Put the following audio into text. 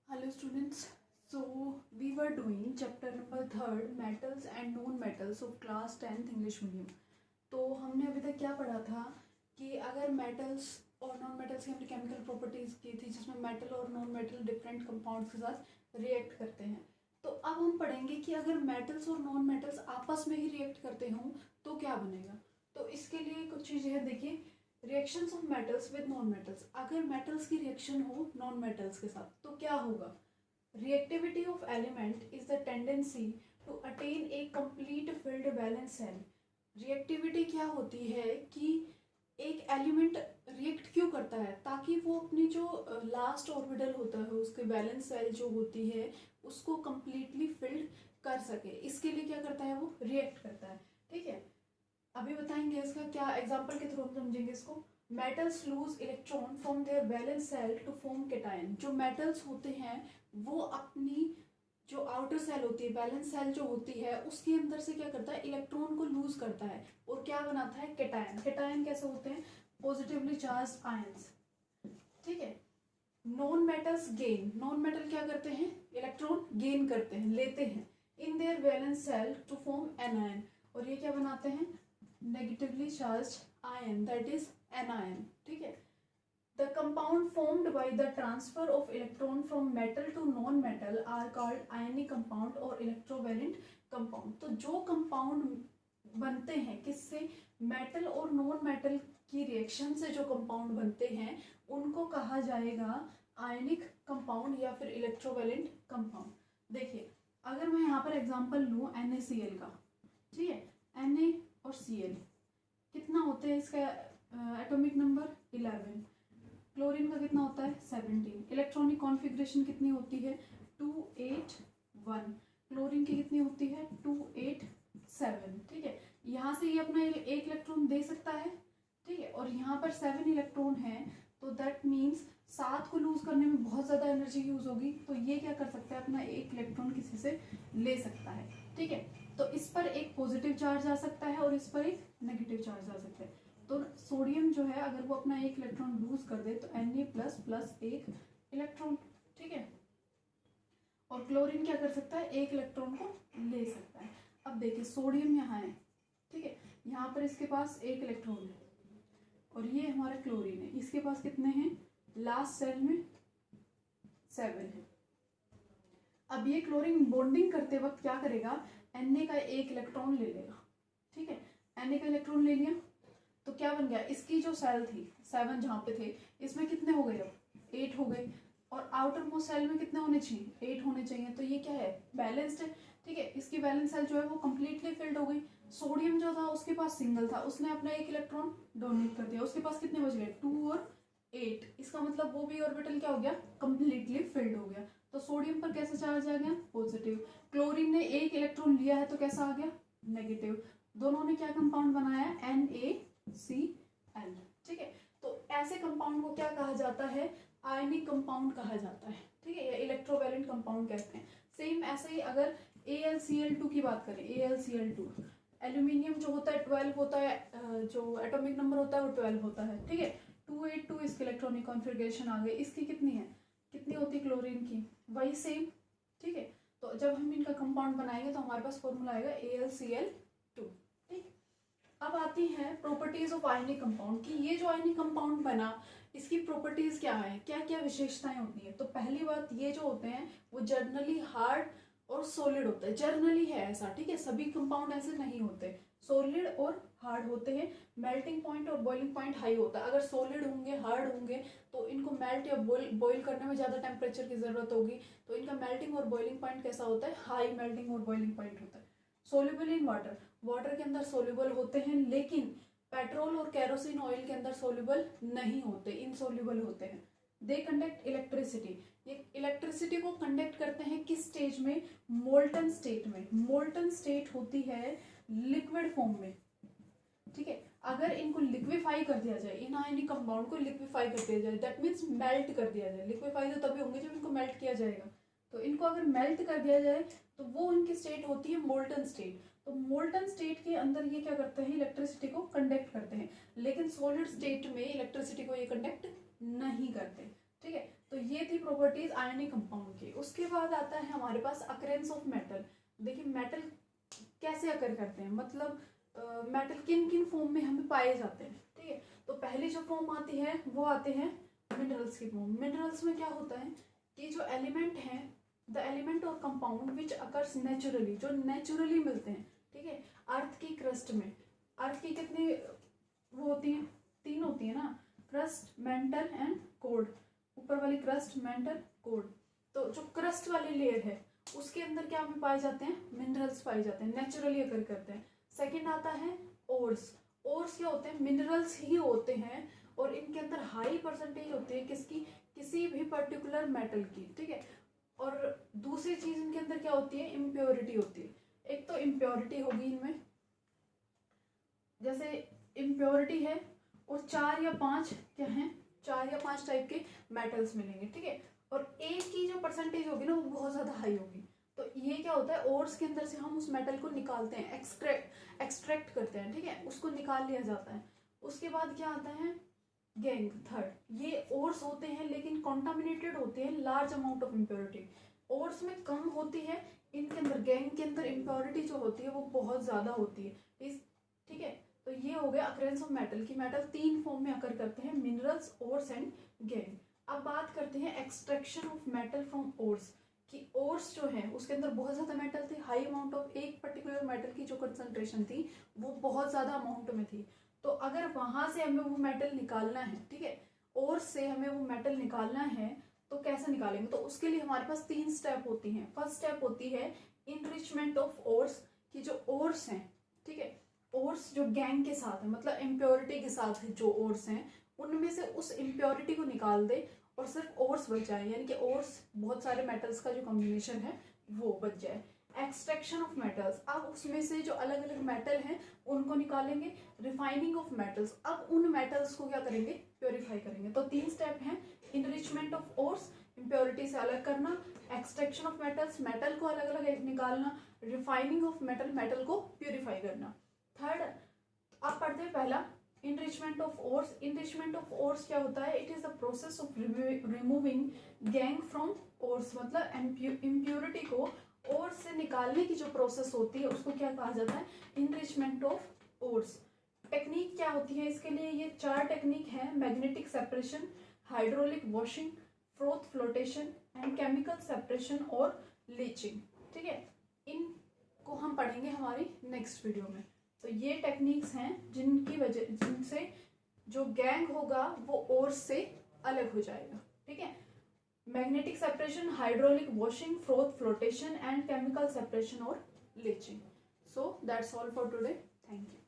Hello students. So we were doing chapter number 3 metals and non-metals of class 10th English medium. तो हमने अभी तक क्या पढ़ा था कि अगर मेटल्स और नॉन मेटल्स की हमने केमिकल प्रॉपर्टीज की थी जिसमें मेटल और नॉन मेटल डिफरेंट कंपाउंड्स के साथ रिएक्ट करते हैं। तो अब हम पढ़ेंगे कि अगर मेटल्स और नॉन मेटल्स आपस में ही रिएक्ट करते हों तो क्या बनेगा। तो इसके लिए कुछ चीज़ें हैं, देखिए reactions of metals with non metals. अगर मेटल्स की रिएक्शन हो नॉन मेटल्स के साथ तो क्या होगा। Reactivity of element is the tendency to attain a complete filled valence shell. Reactivity क्या होती है कि एक एलिमेंट रिएक्ट क्यों करता है, ताकि वो अपनी जो लास्ट ऑर्बिटल होता है उसके बैलेंस सेल जो होती है उसको कंप्लीटली फिल्ड कर सके। इसके लिए क्या करता है, वो रिएक्ट करता है। ठीक है, अभी बताएंगे इसका क्या एग्जांपल के थ्रू हम समझेंगे इसको। Metals lose electron from their valence shell to form cation. जो मेटल्स होते हैं वो अपनी जो आउटर सेल होती है, बैलेंस सेल जो होती है उसके अंदर से क्या करता है, इलेक्ट्रॉन को लूज करता है और क्या बनाता है, केटायन। केटायन कैसे होते हैं, पॉजिटिवली चार्ज्ड आयंस। ठीक है, non metals gain. Non metal क्या करते हैं, इलेक्ट्रॉन गेन करते हैं, लेते हैं in their valence shell to form anion. और ये क्या बनाते हैं, negatively charged ion, that is anion. ठीक है, the compound formed by the transfer of electron from metal to non-metal are called ionic compound और electrovalent compound। तो जो compound बनते हैं किससे, मेटल और नॉन मेटल की रिएक्शन से जो कंपाउंड बनते हैं उनको कहा जाएगा आयनिक कंपाउंड या फिर इलेक्ट्रोवेलेंट कंपाउंड। देखिए अगर मैं यहाँ पर एग्जांपल लूँ NaCl का, ठीक है, Na और Cl कितना होते हैं, इसका एटॉमिक नंबर 11। क्लोरीन का कितना होता है 17। इलेक्ट्रॉनिक कॉन्फ़िगरेशन कितनी होती है 281। क्लोरीन की कितनी होती है 287। ठीक है, यहाँ से ये अपना एक इलेक्ट्रॉन दे सकता है। ठीक है, और यहाँ पर 7 इलेक्ट्रॉन है तो दैट मीन्स 7 को लूज करने में बहुत ज़्यादा एनर्जी यूज होगी। तो ये क्या कर सकता है, अपना एक इलेक्ट्रॉन किसी से ले सकता है। ठीक है, तो इस पर एक पॉजिटिव चार्ज आ सकता है और इस पर एक नेगेटिव चार्ज आ सकता है। तो सोडियम जो है अगर वो अपना एक इलेक्ट्रॉन लूज कर दे तो Na++ एक इलेक्ट्रॉन। ठीक है, और क्लोरीन क्या कर सकता है, एक इलेक्ट्रॉन को ले सकता है। अब देखिए सोडियम यहाँ है, ठीक है, यहाँ पर इसके पास एक इलेक्ट्रॉन है और ये हमारा क्लोरीन है, इसके पास कितने हैं, लास्ट सेल में 7 है। अब ये क्लोरीन बॉन्डिंग करते वक्त क्या करेगा, Na का एक इलेक्ट्रॉन ले लेगा। ठीक है, Na का इलेक्ट्रॉन ले लिया तो क्या बन गया, इसकी जो सेल थी 7 जहाँ पे थे इसमें कितने हो गए, अब 8 हो गए। और आउटर मोस्ट सेल में कितने होने चाहिए, 8 होने चाहिए। तो ये क्या है, बैलेंस्ड है। ठीक है, इसकी बैलेंस सेल जो है वो कंप्लीटली फिल्ड हो गई। सोडियम जो था उसके पास सिंगल था, उसने अपना एक इलेक्ट्रॉन डोनेट कर दिया, उसके पास कितने बच गए 2 और 8। इसका मतलब वो भी ऑर्बिटल क्या हो गया, कंप्लीटली फिल्ड हो गया। तो सोडियम पर कैसा चार्ज आ गया, पॉजिटिव। क्लोरीन ने एक इलेक्ट्रॉन लिया है तो कैसा आ गया, नेगेटिव। दोनों ने क्या कंपाउंड बनाया है, NaCl। ठीक है, तो ऐसे कंपाउंड को क्या कहा जाता है, आयनिक कंपाउंड कहा जाता है। ठीक है, या इलेक्ट्रोवेलेंट कंपाउंड कहते हैं। सेम ऐसे ही अगर AlCl2 की बात करें, AlCl2 एल्यूमिनियम जो होता है 12 होता है, जो एटॉमिक नंबर होता है वो 12 होता है। ठीक है, 282 इसकी इलेक्ट्रॉनिक कॉन्फ़िगरेशन आ गई। इसकी कितनी है, कितनी होती है क्लोरीन की, वही सेम। ठीक है, तो जब हम इनका कंपाउंड बनाएंगे तो हमारे पास फॉर्मूला आएगा AlCl2। ठीक, अब आती है प्रॉपर्टीज ऑफ आयनिक कंपाउंड की ये जो आयनिक कंपाउंड बना इसकी प्रॉपर्टीज क्या है, क्या क्या विशेषताएं होती है। तो पहली बात, ये जो होते हैं वो जर्नली हार्ड और सॉलिड होते हैं। जर्नली है ऐसा, ठीक है, सभी कंपाउंड ऐसे नहीं होते, सॉलिड और हार्ड होते हैं। मेल्टिंग पॉइंट और बॉइलिंग पॉइंट हाई होता है। अगर सॉलिड होंगे, हार्ड होंगे तो इनको मेल्ट या बॉइल करने में ज़्यादा टेम्परेचर की ज़रूरत होगी, तो इनका मेल्टिंग और बॉइलिंग पॉइंट कैसा होता है, हाई मेल्टिंग और बॉइलिंग पॉइंट होता है। सोल्यूबल इन वाटर, वाटर के अंदर सोल्यूबल होते हैं, लेकिन पेट्रोल और केरोसिन ऑयल के अंदर सोल्यूबल नहीं होते, इनसोल्यूबल होते हैं। दे कंडक्ट इलेक्ट्रिसिटी, ये इलेक्ट्रिसिटी को कंडक्ट करते हैं किस स्टेज में, मोल्टन स्टेट में। मोल्टन स्टेट होती है लिक्विड फॉर्म में। ठीक है, अगर इनको लिक्विफाई कर दिया जाए, इन आयनिक कंपाउंड को लिक्विफाई कर दिया जाए, दैट मीन्स मेल्ट कर दिया जाए। लिक्विफाई तो तभी होंगे जब इनको मेल्ट किया जाएगा। तो इनको अगर मेल्ट कर दिया जाए तो वो उनकी स्टेट होती है मोल्टन स्टेट। तो मोल्टन स्टेट के अंदर ये क्या करते हैं, इलेक्ट्रिसिटी को कंडक्ट करते हैं, लेकिन सॉलिड स्टेट में इलेक्ट्रिसिटी को ये कंडक्ट नहीं करते। ठीक है, तो तो ये थी प्रॉपर्टीज आयनिक कंपाउंड की। उसके बाद आता है हमारे पास अकरेंस ऑफ मेटल। देखिए मेटल कैसे अकर करते हैं, मतलब मेटल किन किन फॉर्म में हमें पाए जाते हैं, ठीक है। तो पहली जो फॉर्म आती है वो आते हैं मिनरल्स की फॉर्म। मिनरल्स में क्या होता है कि जो एलिमेंट हैं, द एलिमेंट और कंपाउंड विच अकर्स नेचुरली, जो नेचुरली मिलते हैं, ठीक है, अर्थ की क्रस्ट में। अर्थ की कितनी वो होती हैं, 3 होती है ना, क्रस्ट, मेंटल एंड कोर। ऊपर वाली क्रस्ट, मेंटल, कोर। तो जो क्रस्ट वाली लेयर है उसके अंदर क्या हमें पाए जाते हैं, मिनरल्स पाए जाते हैं, नेचुरली अकर करते हैं। सेकंड आता है ओर्स। ओर्स क्या होते हैं, मिनरल्स ही होते हैं और इनके अंदर हाई परसेंटेज होती है किसकी, किसी भी पर्टिकुलर मेटल की, ठीक है। और दूसरी चीज इनके अंदर क्या होती है, इम्प्योरिटी होती है। एक तो इम्प्योरिटी होगी इनमें, जैसे इम्प्योरिटी है और 4 या 5 क्या है, 4 या 5 टाइप के मेटल्स मिलेंगे, ठीक है। और एक की जो परसेंटेज होगी ना वो बहुत ज्यादा हाई होगी। तो ये क्या होता है, ओर्स के अंदर से हम उस मेटल को निकालते हैं, एक्सट्रैक्ट करते हैं, ठीक है, उसको निकाल लिया जाता है। उसके बाद क्या आता है, गैंग, थर्ड। ये ओर्स होते हैं लेकिन कॉन्टामिनेटेड होते हैं large amount of impurity. Ores में कम होती है, इनके अंदर गैंग के अंदर इम्प्योरिटी जो होती है वो बहुत ज्यादा होती है, ठीक है। तो ये हो गया अकरेंस ऑफ मेटल की। मेटल 3 फॉर्म में अकर करते हैं, मिनरल्स, ओर्स एंड गैंग। अब बात करते हैं extraction of metal from ores कि ओर्स जो है उसके अंदर बहुत ज़्यादा मेटल थे, हाई अमाउंट ऑफ एक पर्टिकुलर मेटल की जो कंसंट्रेशन थी वो बहुत ज़्यादा अमाउंट में थी। तो अगर वहाँ से हमें वो मेटल निकालना है, ठीक है, ओर्स से हमें वो मेटल निकालना है तो कैसे निकालेंगे, तो उसके लिए हमारे पास 3 स्टेप होती हैं। फर्स्ट स्टेप होती है इनरिचमेंट ऑफ ओर्स, की जो ओर्स हैं, ठीक है, ओर्स जो गैंग के साथ है, मतलब इम्प्योरिटी के साथ है जो ओर्स हैं, उनमें से उस इम्प्योरिटी को निकाल दे और सिर्फ ओर्स बच जाए, यानी कि ओर्स बहुत सारे मेटल्स का जो कॉम्बिनेशन है वो बच जाए। एक्सट्रैक्शन ऑफ मेटल्स, अब उसमें से जो अलग अलग मेटल हैं उनको निकालेंगे। रिफाइनिंग ऑफ मेटल्स, अब उन मेटल्स को क्या करेंगे, प्योरीफाई करेंगे। तो 3 स्टेप हैं, इनरिचमेंट ऑफ ओर्स, इम्प्योरिटी से अलग करना, एक्सट्रैक्शन ऑफ मेटल्स, मेटल को अलग अलग निकालना, रिफाइनिंग ऑफ मेटल, मेटल को प्योरीफाई करना। थर्ड आप पढ़ते हैं पहला enrichment of ores. Enrichment of ores क्या होता है, it is the process of removing gang from ores, मतलब इम्प्योरिटी को ओर्स से निकालने की जो प्रोसेस होती है उसको क्या कहा जाता है, इनरिचमेंट ऑफ ओर्स। टेक्निक क्या होती है इसके लिए, ये 4 टेक्निक है, magnetic separation, hydraulic washing, froth flotation and chemical separation और लीचिंग, ठीक है। इनको हम पढ़ेंगे हमारी नेक्स्ट वीडियो में। तो ये टेक्निक्स हैं जिनसे जो गैंग होगा वो ओर्स से अलग हो जाएगा, ठीक है। Magnetic separation, hydraulic washing, froth flotation and chemical separation और leaching. So that's all for today, thank you.